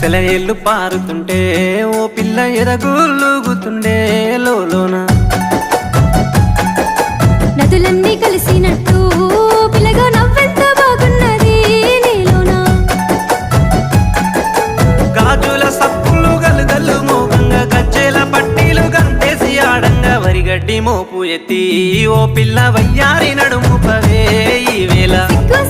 సెలయేళ్ళు పారుతుంటే ఓ పిల్ల ఎదగులుగుతుండే లోన నదులన్నీ కలిసినట్టు పిల్లగా నవ్వెంత బాగున్నది నీలోనా గాజుల సప్పులు గలుగల్లు మోగంగా గజ్జెల పట్టీలు గంతేసి ఆడంగా వరిగడ్డి మోపు ఎత్తి ఓ పిల్ల వయ్యారి నడుము పవే ఈ వేళ సిగ్గు